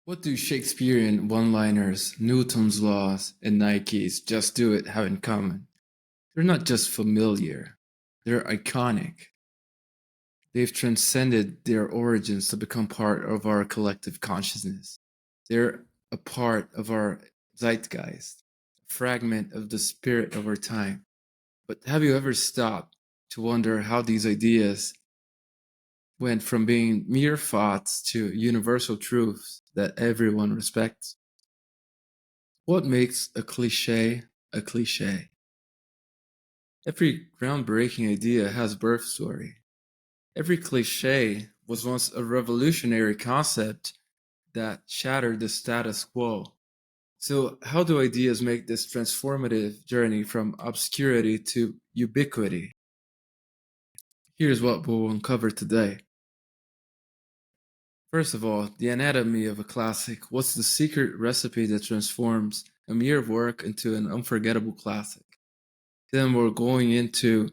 What do Shakespearean one-liners, Newton's laws, and Nike's "Just Do It" have in common? They're not just familiar, they're iconic. They've transcended their origins to become part of our collective consciousness. They're a part of our zeitgeist, a fragment of the spirit of our time. But have you ever stopped to wonder how these ideas went from being mere thoughts to universal truths that everyone respects? What makes a cliché a cliché? Every groundbreaking idea has a birth story. Every cliché was once a revolutionary concept that shattered the status quo. So, how do ideas make this transformative journey from obscurity to ubiquity? Here's what we'll uncover today. First of all, the anatomy of a classic. What's the secret recipe that transforms a mere work into an unforgettable classic? Then we're going into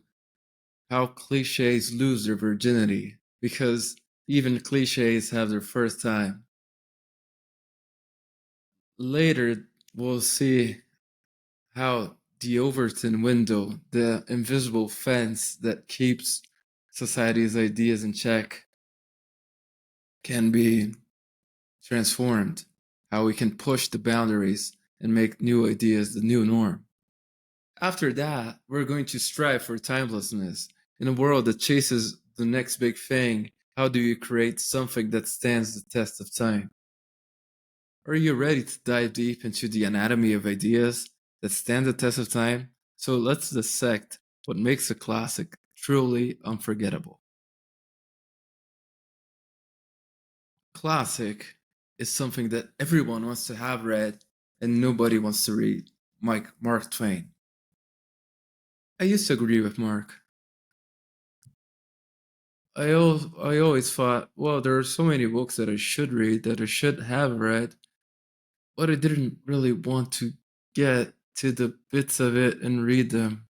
how cliches lose their virginity, because even cliches have their first time. Later, we'll see how the Overton window, the invisible fence that keeps society's ideas in check, can be transformed. How we can push the boundaries and make new ideas the new norm. After that, we're going to strive for timelessness. In a world that chases the next big thing, how do you create something that stands the test of time? Are you ready to dive deep into the anatomy of ideas that stand the test of time? So let's dissect what makes a classic truly unforgettable. Classic is something that everyone wants to have read and nobody wants to read. Mark Twain. I used to agree with Mark. I always thought, well, there are so many books that I should read, that I should have read, but I didn't really want to get to the bits of it and read them.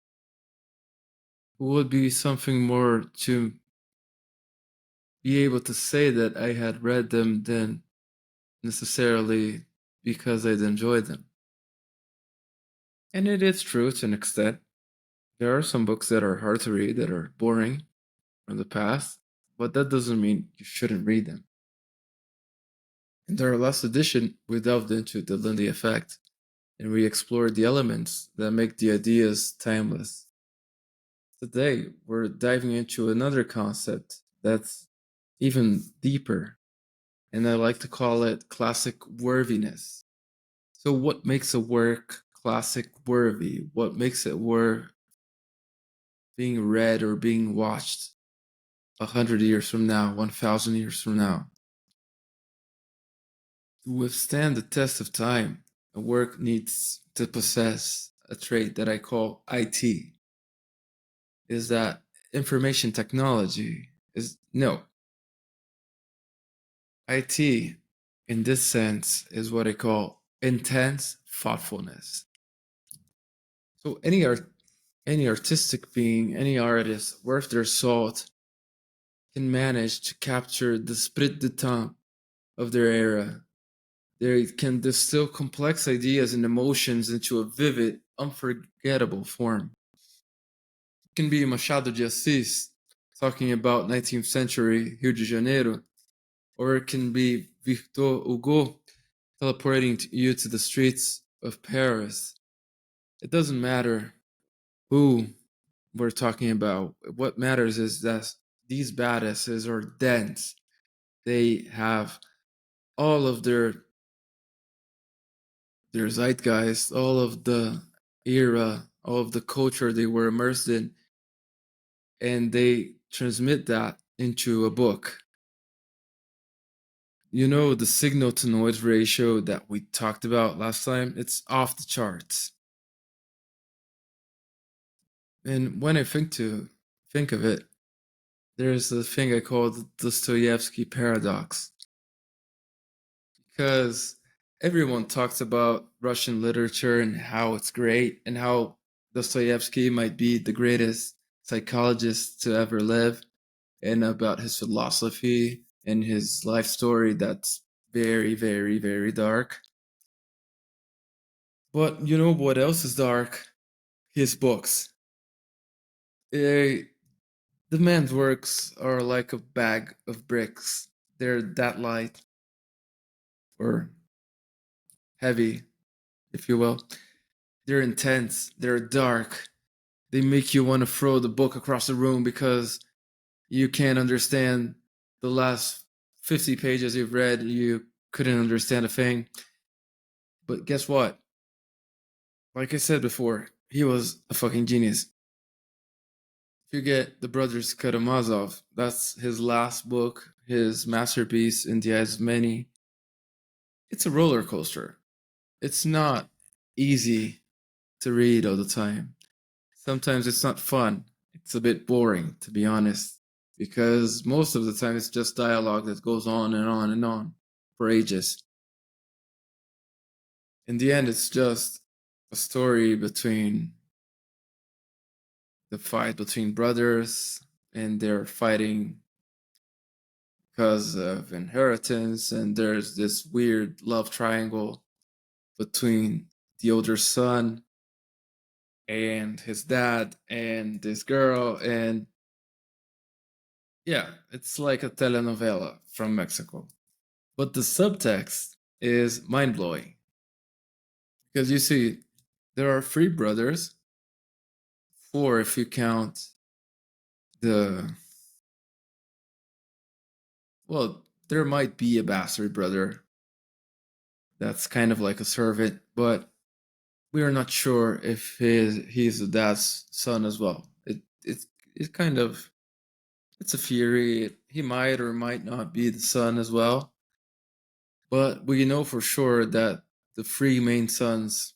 It would be something more to be able to say that I had read them than necessarily because I'd enjoyed them. And it is true to an extent. There are some books that are hard to read, that are boring from the past, but that doesn't mean you shouldn't read them. In our last edition, we delved into the Lindy effect, and we explored the elements that make the ideas timeless. Today, we're diving into another concept that's even deeper, and I like to call it classic worthiness. So, what makes a work classic worthy? What makes it worth being read or being watched 100 years from now, 1,000 years from now? To withstand the test of time, a work needs to possess a trait that I call IT. Is that information technology? Is no. IT, in this sense, is what I call intense thoughtfulness. So any artistic being, any artist worth their salt can manage to capture the spirit de temps of their era. They can distill complex ideas and emotions into a vivid, unforgettable form. It can be Machado de Assis talking about 19th century Rio de Janeiro, or it can be Victor Hugo teleporting you to the streets of Paris. It doesn't matter who we're talking about. What matters is that these badasses are dense. They have all of their zeitgeist, all of the era, all of the culture they were immersed in, and they transmit that into a book. You know, the signal to noise ratio that we talked about last time, it's off the charts. And when I think of it, there's a thing I call the Dostoevsky paradox. Because everyone talks about Russian literature and how it's great and how Dostoevsky might be the greatest psychologist to ever live, and about his philosophy and his life story that's Very, very, very dark. But you know what else is dark? His books. Eh, the man's works are like a bag of bricks. They're that light or heavy, if you will. They're intense. They're dark. They make you want to throw the book across the room because you can't understand the last 50 pages you've read. You couldn't understand a thing. But guess what? Like I said before, he was a fucking genius. If you get The Brothers Karamazov, that's his last book, his masterpiece in the eyes of many. It's a roller coaster. It's not easy to read all the time. Sometimes it's not fun. It's a bit boring, to be honest, because most of the time it's just dialogue that goes on and on and on for ages. In the end, it's just a story between the fight between brothers, and they're fighting because of inheritance, and there's this weird love triangle between the older son and his dad and this girl, and yeah, it's like a telenovela from Mexico. But the subtext is mind blowing because you see, there are three brothers, four if you count the, well, there might be a bastard brother that's kind of like a servant, but we are not sure if he's the dad's son as well. It's kind of, it's a theory. He might or might not be the son as well, but we know for sure that the three main sons,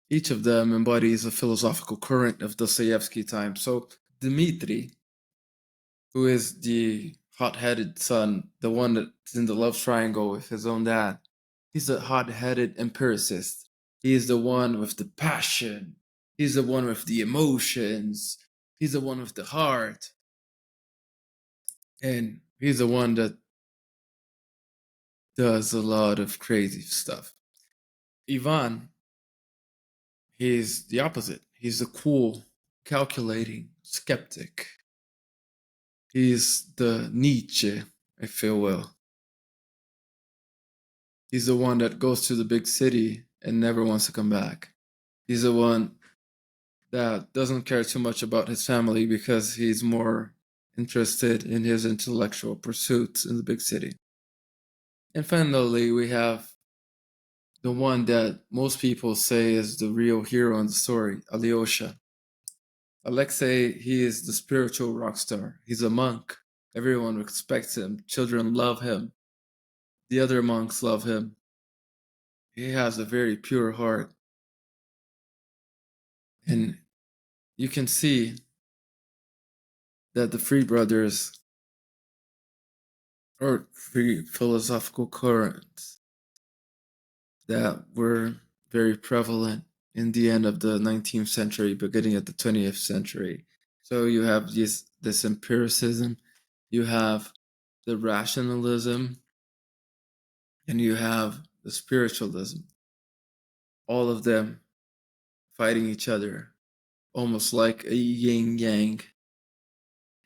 each of them embodies a philosophical current of Dostoevsky time. So Dmitri, who is the hot-headed son, the one that's in the love triangle with his own dad, he's a hot-headed empiricist. He's the one with the passion. He's the one with the emotions. He's the one with the heart. And he's the one that does a lot of crazy stuff. Ivan, he's the opposite. He's the cool, calculating skeptic. He's the Nietzsche, if you will. He's the one that goes to the big city and never wants to come back. He's the one that doesn't care too much about his family because he's more interested in his intellectual pursuits in the big city. And finally, we have the one that most people say is the real hero in the story, Alyosha. Alexei, he is the spiritual rock star. He's a monk. Everyone respects him. Children love him. The other monks love him. He has a very pure heart. And you can see that the three brothers are three philosophical currents that were very prevalent in the end of the 19th century, beginning of the 20th century. So you have this empiricism, you have the rationalism, and you have the spiritualism. All of them fighting each other, almost like a yin yang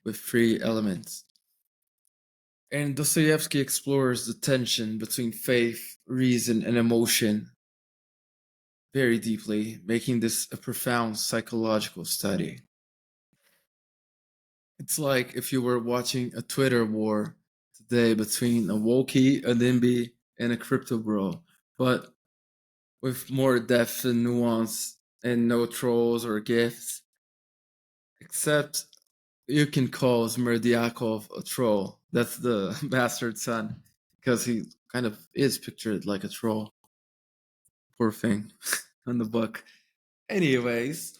with three elements. And Dostoevsky explores the tension between faith, reason, and emotion very deeply, making this a profound psychological study. It's like if you were watching a Twitter war today between a Wokey, a NIMBY, and a crypto bro, but with more depth and nuance and no trolls or gifts. Except you can call Smerdyakov a troll. That's the bastard son, because he kind of is pictured like a troll. Poor thing in the book. Anyways,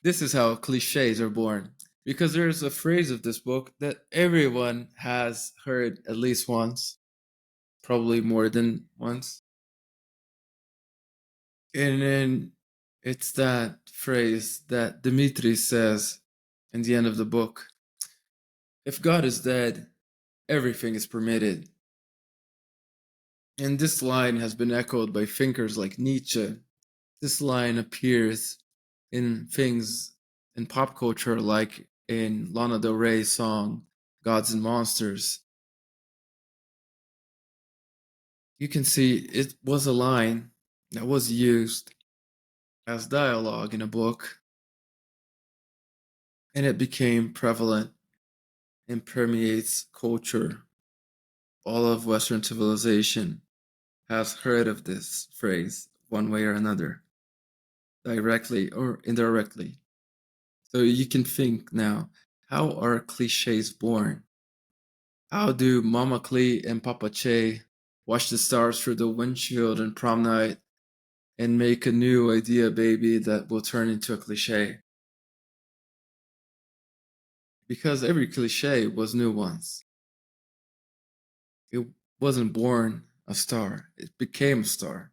this is how cliches are born. Because there's a phrase of this book that everyone has heard at least once, probably more than once. And then it's that phrase that Dmitri says in the end of the book. If God is dead, everything is permitted. And this line has been echoed by thinkers like Nietzsche. This line appears in things in pop culture, like in Lana Del Rey's song Gods and Monsters. You can see it was a line that was used as dialogue in a book, and it became prevalent and permeates culture. All of Western civilization has heard of this phrase one way or another, directly or indirectly. So you can think now, how are cliches born? How do Mama Clee and Papa Che watch the stars through the windshield on prom night and make a new idea baby that will turn into a cliche? Because every cliche was new once. It wasn't born a star, it became a star.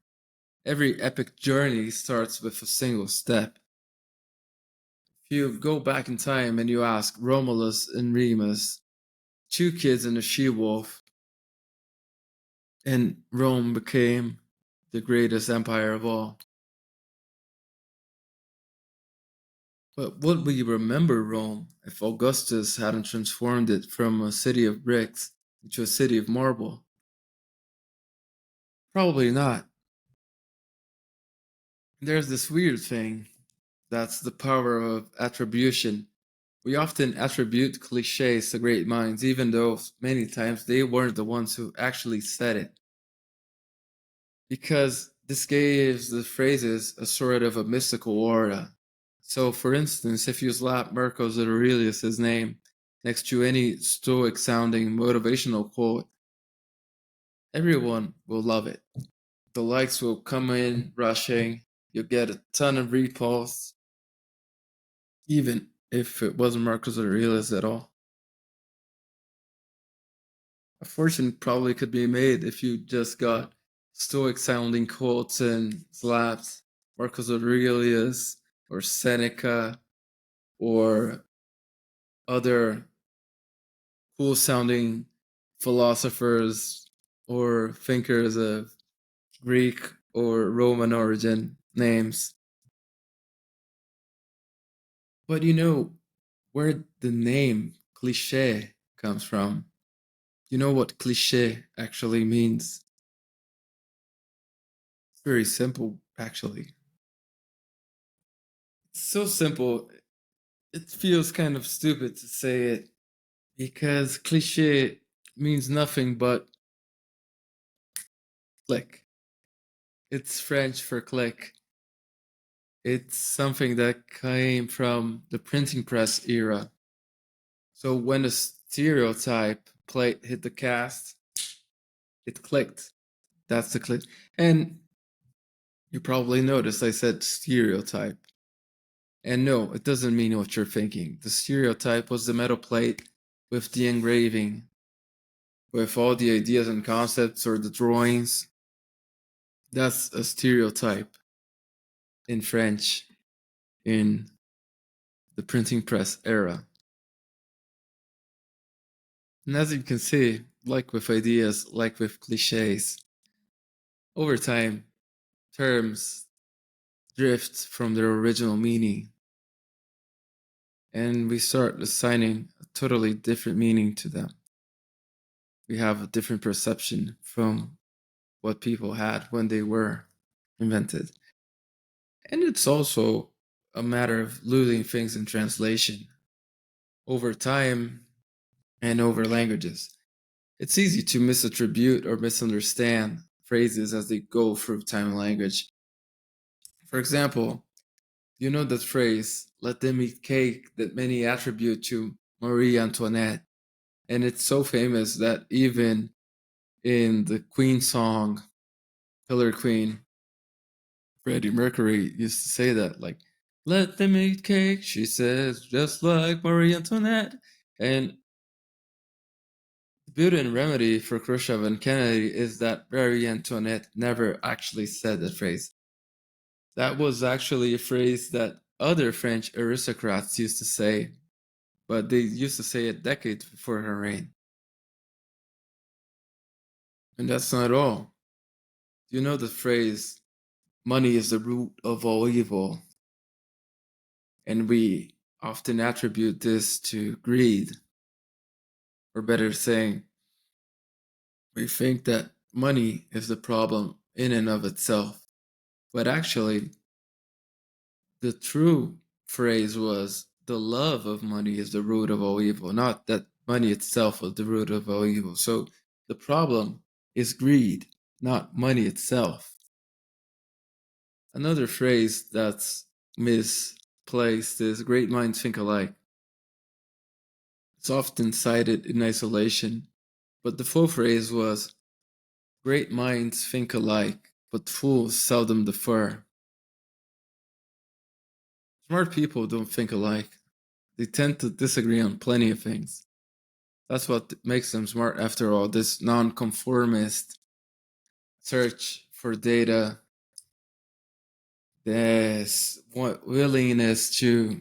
Every epic journey starts with a single step. If you go back in time and you ask Romulus and Remus, two kids and a she-wolf, and Rome became the greatest empire of all. But would we remember Rome if Augustus hadn't transformed it from a city of bricks into a city of marble? Probably not. There's this weird thing that's the power of attribution. We often attribute cliches to great minds, even though many times they weren't the ones who actually said it. Because this gives the phrases a sort of a mystical aura. So, for instance, if you slap Marcus Aurelius' name next to any stoic sounding motivational quote, everyone will love it. The likes will come in rushing, you'll get a ton of reposts, even if it wasn't Marcus Aurelius at all. A fortune probably could be made if you just got stoic sounding quotes and slaps Marcus Aurelius or Seneca or other cool sounding philosophers or thinkers of Greek or Roman origin names. But you know where the name cliche comes from? You know what cliche actually means? It's very simple, actually. It's so simple, it feels kind of stupid to say it because cliche means nothing but click. It's French for click. It's something that came from the printing press era. So when the stereotype plate hit the cast, it clicked. That's the click. And you probably noticed I said stereotype. And no, it doesn't mean what you're thinking. The stereotype was the metal plate with the engraving, with all the ideas and concepts or the drawings. That's a stereotype in French in the printing press era. And as you can see, like with ideas, like with cliches, over time, terms drift from their original meaning, and we start assigning a totally different meaning to them. We have a different perception from what people had when they were invented. And it's also a matter of losing things in translation over time and over languages. It's easy to misattribute or misunderstand phrases as they go through time and language. For example, you know that phrase, let them eat cake, that many attribute to Marie Antoinette. And it's so famous that even in the Queen song, Killer Queen, Freddie Mercury used to say that, like, let them eat cake, she says, just like Marie Antoinette. And the beauty and remedy for Khrushchev and Kennedy is that Marie Antoinette never actually said that phrase. That was actually a phrase that other French aristocrats used to say, but they used to say it decades before her reign. And that's not all. You know the phrase, money is the root of all evil, and we often attribute this to greed, or better saying, we think that money is the problem in and of itself. But actually, the true phrase was the love of money is the root of all evil, not that money itself was the root of all evil. So the problem is greed, not money itself. Another phrase that's misplaced is great minds think alike. It's often cited in isolation, but the full phrase was great minds think alike, but fools seldom differ. Smart people don't think alike. They tend to disagree on plenty of things. That's what makes them smart after all. This nonconformist search for data, this willingness to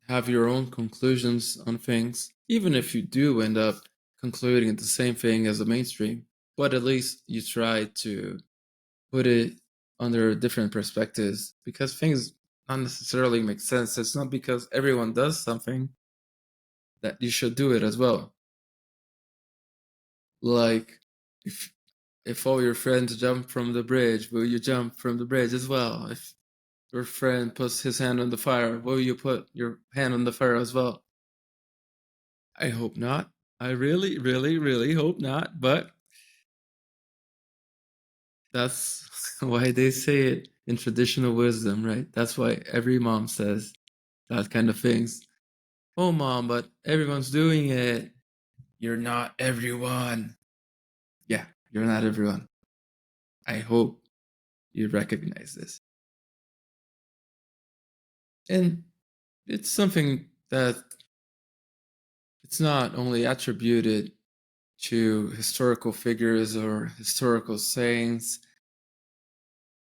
have your own conclusions on things, even if you do end up concluding the same thing as the mainstream, but at least you try to put it under different perspectives because things not necessarily make sense. It's not because everyone does something that you should do it as well. Like if all your friends jump from the bridge, will you jump from the bridge as well? If your friend puts his hand on the fire, will you put your hand on the fire as well? I hope not. I really, really, really hope not. But that's why they say it in traditional wisdom, right? That's why every mom says that kind of things. Oh, mom, but everyone's doing it. You're not everyone. Yeah, you're not everyone. I hope you recognize this. And it's something that it's not only attributed to historical figures or historical sayings.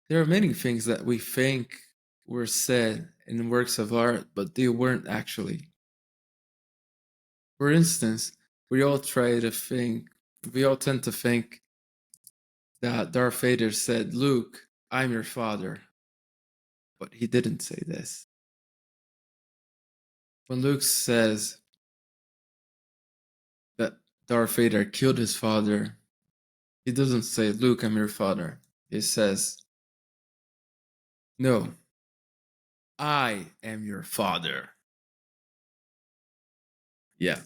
There are many things that we think were said in works of art, but they weren't actually. For instance, we all tend to think that Darth Vader said, Luke, I'm your father. But he didn't say this. When Luke says that Darth Vader killed his father, he doesn't say, Luke, I'm your father. He says, no, I am your father. Yeah.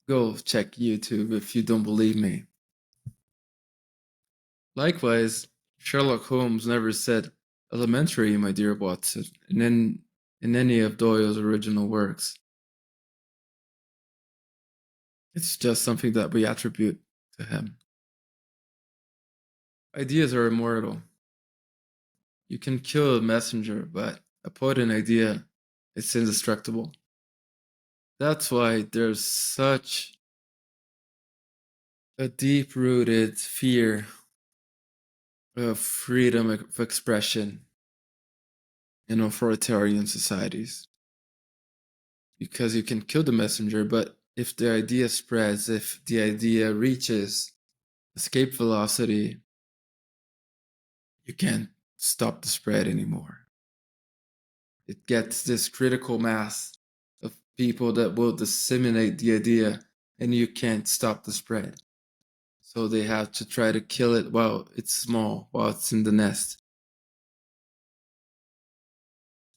Go check YouTube if you don't believe me. Likewise, Sherlock Holmes never said elementary, my dear Watson, in any of Doyle's original works. It's just something that we attribute to him. Ideas are immortal. You can kill a messenger, but a potent idea is indestructible. That's why there's such a deep-rooted fear of freedom of expression in authoritarian societies. Because you can kill the messenger, but if the idea spreads, if the idea reaches escape velocity, you can't stop the spread anymore. It gets this critical mass of people that will disseminate the idea, and you can't stop the spread. So they have to try to kill it while it's small, while it's in the nest.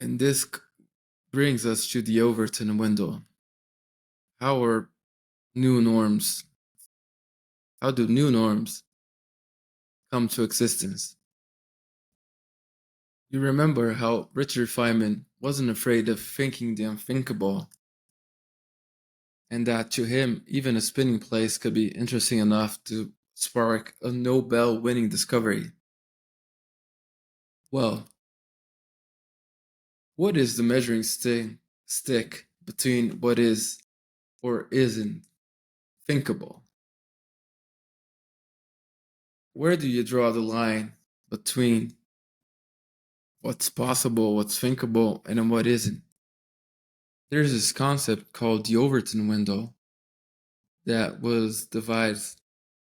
And this brings us to the Overton window. How are new norms? How do new norms come to existence? You remember how Richard Feynman wasn't afraid of thinking the unthinkable, and that to him, even a spinning place could be interesting enough to spark a Nobel-winning discovery. Well, what is the measuring stick between what is or isn't thinkable? Where do you draw the line between what's possible, what's thinkable, and what isn't? There's this concept called the Overton window that was devised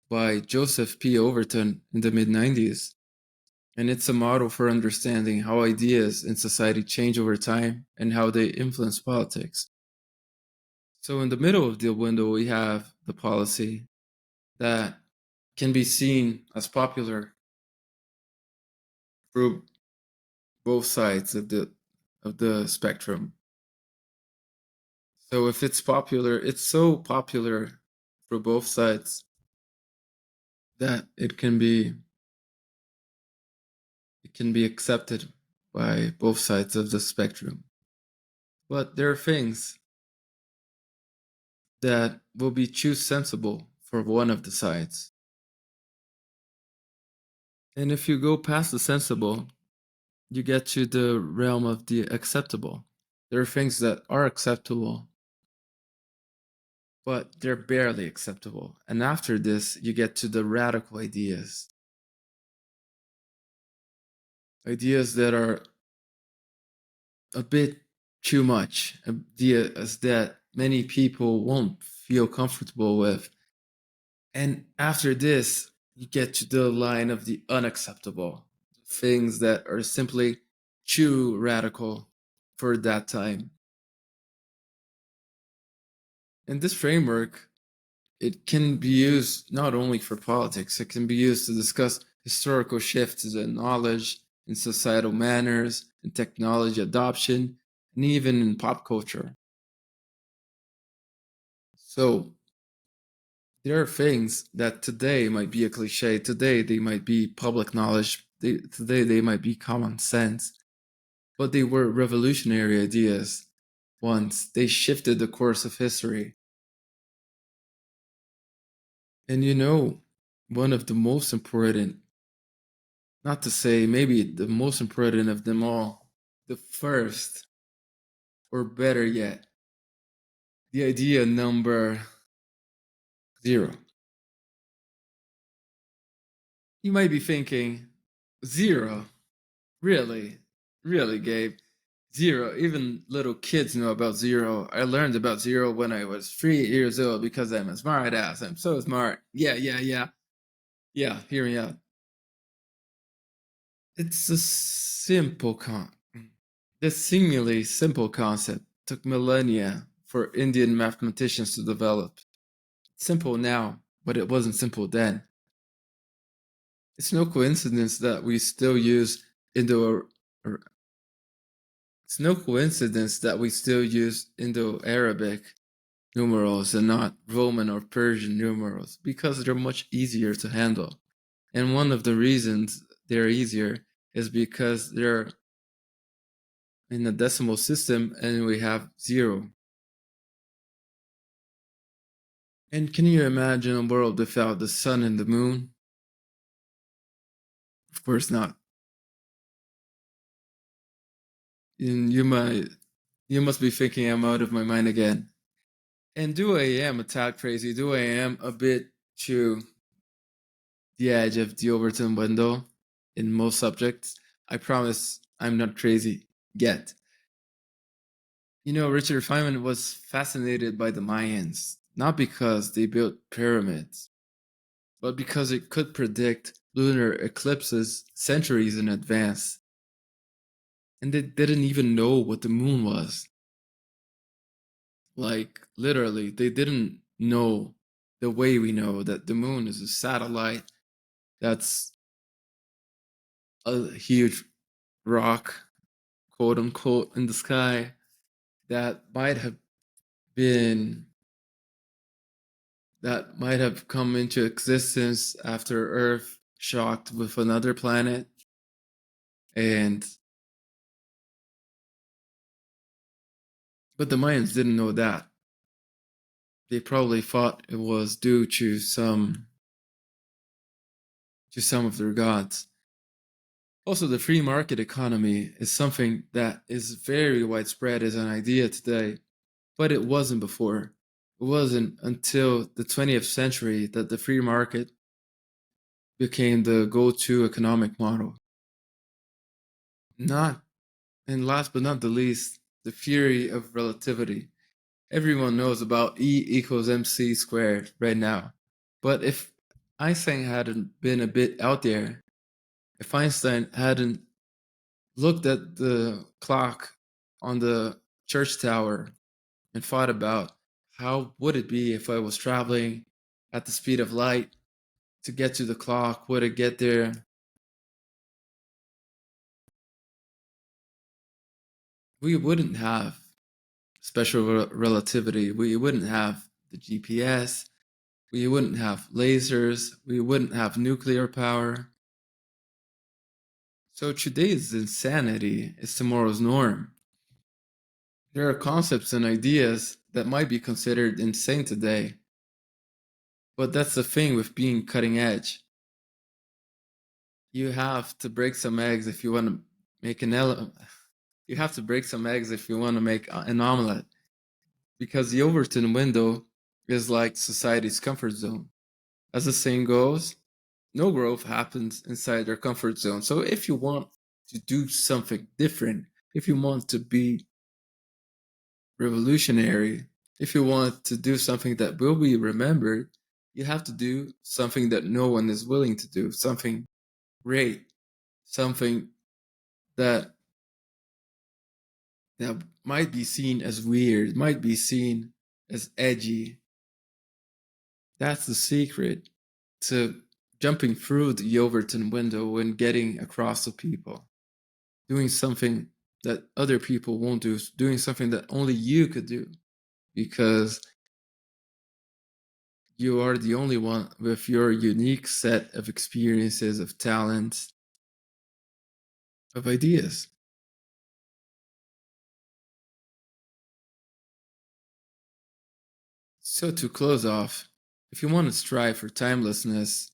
by Joseph P. Overton in the mid 90s. And it's a model for understanding how ideas in society change over time and how they influence politics. So, in the middle of the window, we have the policy that can be seen as popular through both sides of the spectrum. So if it's popular, it's so popular for both sides that it can be accepted by both sides of the spectrum. But there are things that will be too sensible for one of the sides. And if you go past the sensible, you get to the realm of the acceptable. There are things that are acceptable, but they're barely acceptable. And after this, you get to the radical ideas. Ideas that are a bit too much, ideas that many people won't feel comfortable with. And after this, you get to the line of the unacceptable, things that are simply too radical for that time. And this framework, it can be used not only for politics, it can be used to discuss historical shifts in knowledge, in societal manners, in technology adoption, and even in pop culture. So there are things that today might be a cliche, today they might be public knowledge, today they might be common sense, but they were revolutionary ideas once. They shifted the course of history. And one of the most important, not to say maybe the most important of them all, the first, or better yet, the idea number 0. You might be thinking, 0? Really? Really, Gabe? 0. Even little kids know about 0. I learned about 0 when I was 3 years old because I'm a smart ass. I'm so smart. Yeah, yeah, yeah. Yeah, hear me out. It's a this seemingly simple concept took millennia for Indian mathematicians to develop. It's simple now, but it wasn't simple then. It's no coincidence that we still use Indo it's no coincidence that we still use Indo-Arabic numerals and not Roman or Persian numerals because they're much easier to handle. And one of the reasons they're easier is because they're in a decimal system and we have 0. And can you imagine a world without the sun and the moon? Of course not. And you must be thinking I'm out of my mind again. And do I am a tad crazy? Do I am a bit to the edge of the Overton window in most subjects? I promise I'm not crazy yet. Richard Feynman was fascinated by the Mayans, not because they built pyramids, but because it could predict lunar eclipses centuries in advance. And they didn't even know what the moon was. Like, literally, they didn't know the way we know that the moon is a satellite that's a huge rock, quote unquote, in the sky that been might have come into existence after Earth shocked with another planet. But the Mayans didn't know that. They probably thought it was due to some of their gods. Also, the free market economy is something that is very widespread as an idea today, but it wasn't before. It wasn't until the 20th century that the free market became the go-to economic model. Not, and last but not the least, the theory of relativity. Everyone knows about E equals mc squared right now. But if Einstein hadn't been a bit out there, if Einstein hadn't looked at the clock on the church tower and thought about how would it be if I was traveling at the speed of light to get to the clock, would it get there? We wouldn't have special relativity. We wouldn't have the GPS. We wouldn't have lasers. We wouldn't have nuclear power. So today's insanity is tomorrow's norm. There are concepts and ideas that might be considered insane today, but that's the thing with being cutting edge. You have to break some eggs if you want to make you have to break some eggs if you want to make an omelet, because the Overton window is like society's comfort zone. As the saying goes, no growth happens inside their comfort zone. So if you want to do something different, if you want to be revolutionary, if you want to do something that will be remembered, you have to do something that no one is willing to do, something great, something that that might be seen as weird, might be seen as edgy. That's the secret to jumping through the Overton window and getting across to people. Doing something that other people won't do, doing something that only you could do, because you are the only one with your unique set of experiences, of talents, of ideas. So, to close off, if you want to strive for timelessness,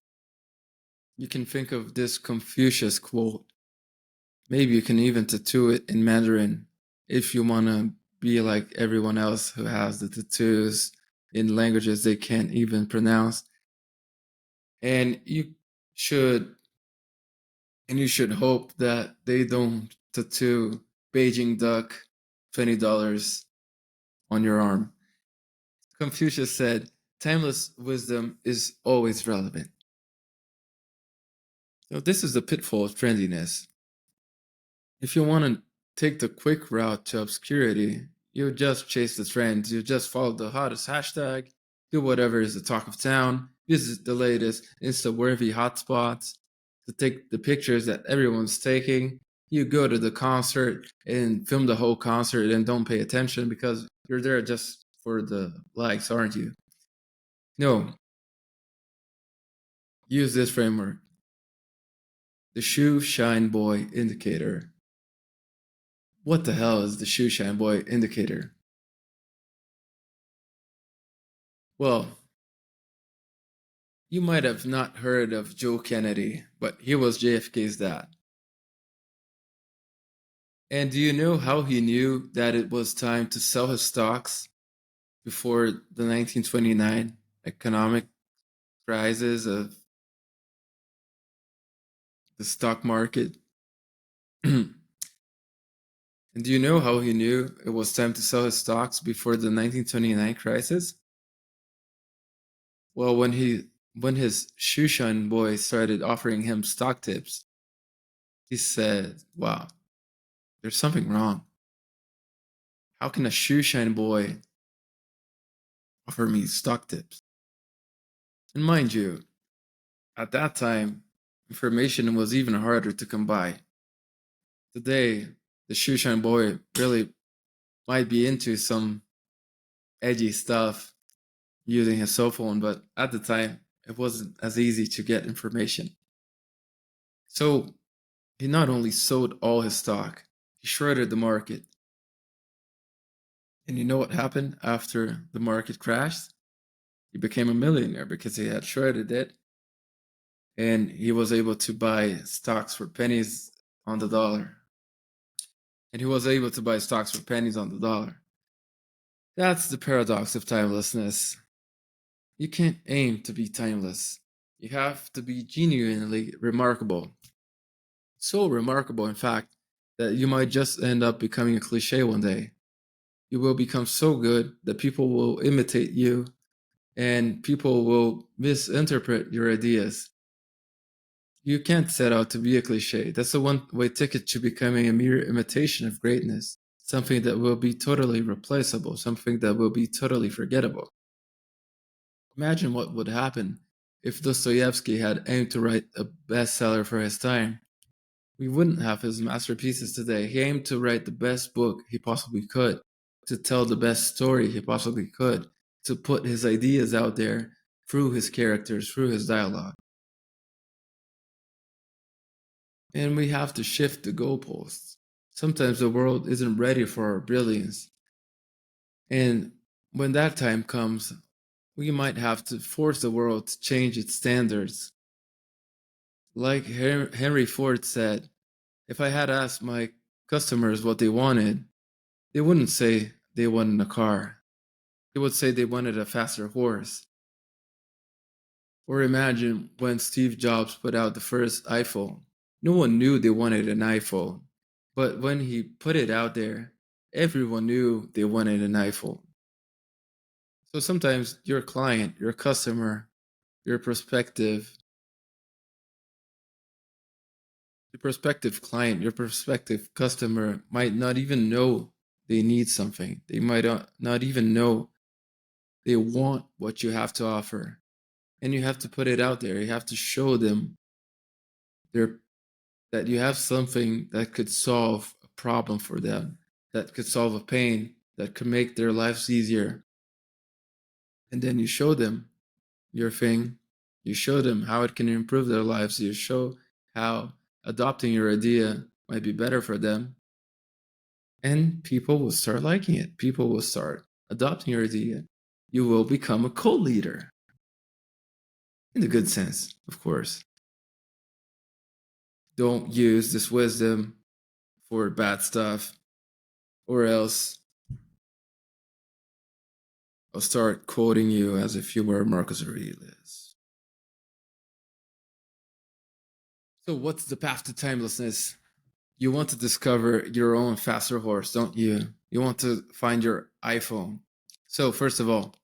you can think of this Confucius quote. Maybe you can even tattoo it in Mandarin if you want to be like everyone else who has the tattoos in languages they can't even pronounce. And should you should hope that they don't tattoo Beijing duck $20 on your arm. Confucius said, timeless wisdom is always relevant. So this is the pitfall of trendiness. If you want to take the quick route to obscurity, you just chase the trends, you just follow the hottest hashtag, do whatever is the talk of town, visit the latest Insta-worthy hotspots to take the pictures that everyone's taking. You go to the concert and film the whole concert and don't pay attention because you're there just for the likes, aren't you? No, use this framework. The shoe shine boy indicator. What the hell is the shoe shine boy indicator? Well, you might have not heard of Joe Kennedy, but he was JFK's dad. And do you know how he knew that it was time to sell his stocks before the 1929 economic crisis of the stock market? And do you know how he knew it was time to sell his stocks before the 1929 crisis? Well, when his shoeshine boy started offering him stock tips, he said, "Wow, there's something wrong. How can a shoeshine boy offer me stock tips?" And mind you, at that time, information was even harder to come by. Today, the shoeshine boy really might be into some edgy stuff using his cell phone, but at the time, it wasn't as easy to get information. So he not only sold all his stock, he shredded the market. And you know what happened after the market crashed? He became a millionaire because he had shredded it and he was able to buy stocks for pennies on the dollar. And he was able to buy stocks for pennies on the dollar. That's the paradox of timelessness. You can't aim to be timeless. You have to be genuinely remarkable. So remarkable, in fact, that you might just end up becoming a cliche one day. You will become so good that people will imitate you and people will misinterpret your ideas. You can't set out to be a cliche. That's a one way ticket to becoming a mere imitation of greatness, something that will be totally replaceable, something that will be totally forgettable. Imagine what would happen if Dostoevsky had aimed to write a bestseller for his time. We wouldn't have his masterpieces today. He aimed to write the best book he possibly could, to tell the best story he possibly could, to put his ideas out there through his characters, through his dialogue. And we have to shift the goalposts. Sometimes the world isn't ready for our brilliance. And when that time comes, we might have to force the world to change its standards. Like Henry Ford said, if I had asked my customers what they wanted, they wouldn't say they wanted a car. They would say they wanted a faster horse. Or imagine when Steve Jobs put out the first iPhone. No one knew they wanted an iPhone. But when he put it out there, everyone knew they wanted an iPhone. So sometimes your client, your customer, your prospective client, your prospective customer might not even know they need something. They might not even know they want what you have to offer. And you have to put it out there. You have to show them their, that you have something that could solve a problem for them, that could solve a pain, that could make their lives easier. And then you show them your thing. You show them how it can improve their lives. You show how adopting your idea might be better for them. And people will start liking it. People will start adopting your idea. You will become a co-leader. In the good sense, of course. Don't use this wisdom for bad stuff, or else I'll start quoting you as if you were Marcus Aurelius. So, what's the path to timelessness? You want to discover your own faster horse, don't you? You want to find your iPhone. So, first of all,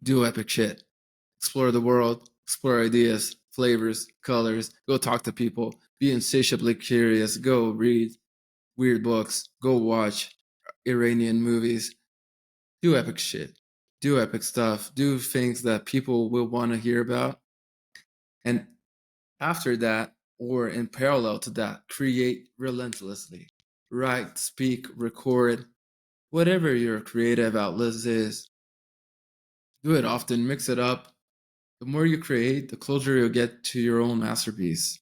do epic shit. Explore the world, explore ideas, flavors, colors, go talk to people, be insatiably curious, go read weird books, go watch Iranian movies, do epic shit, do epic stuff, do things that people will want to hear about. And after that, or in parallel to that, create relentlessly. Write, speak, record, whatever your creative outlet is. Do it often, mix it up. The more you create, the closer you'll get to your own masterpiece.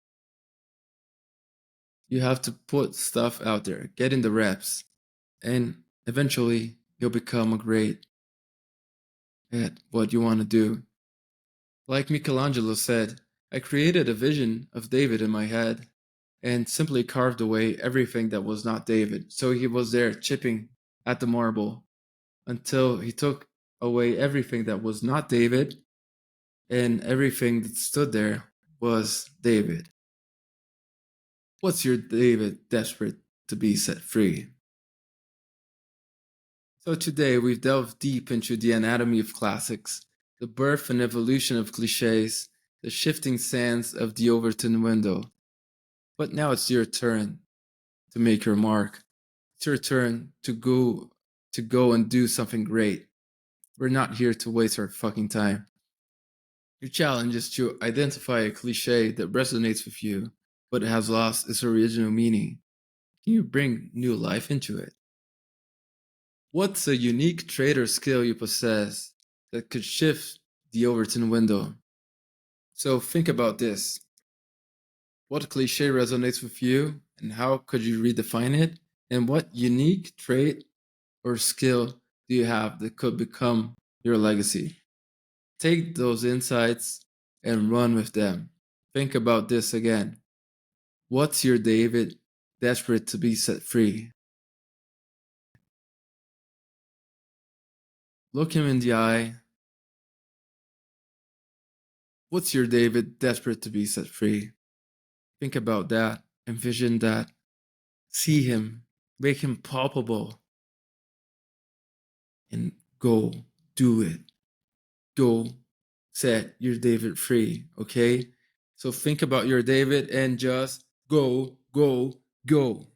You have to put stuff out there, get in the reps, and eventually you'll become a great at what you want to do. Like Michelangelo said, I created a vision of David in my head and simply carved away everything that was not David. So he was there chipping at the marble until he took away everything that was not David, and everything that stood there was David. What's your David desperate to be set free? So today we've delved deep into the anatomy of classics, the birth and evolution of cliches, the shifting sands of the Overton Window. But now it's your turn to make your mark. It's your turn to go and do something great. We're not here to waste our fucking time. Your challenge is to identify a cliche that resonates with you, but has lost its original meaning. Can you bring new life into it? What's a unique trait or skill you possess that could shift the Overton window? So think about this. What cliche resonates with you, and how could you redefine it? And what unique trait or skill do you have that could become your legacy? Take those insights and run with them. Think about this again. What's your David desperate to be set free? Look him in the eye. What's your David desperate to be set free? Think about that. Envision that. See him. Make him palpable. And go do it. go set your David free, okay? So think about your David and just go, go, go.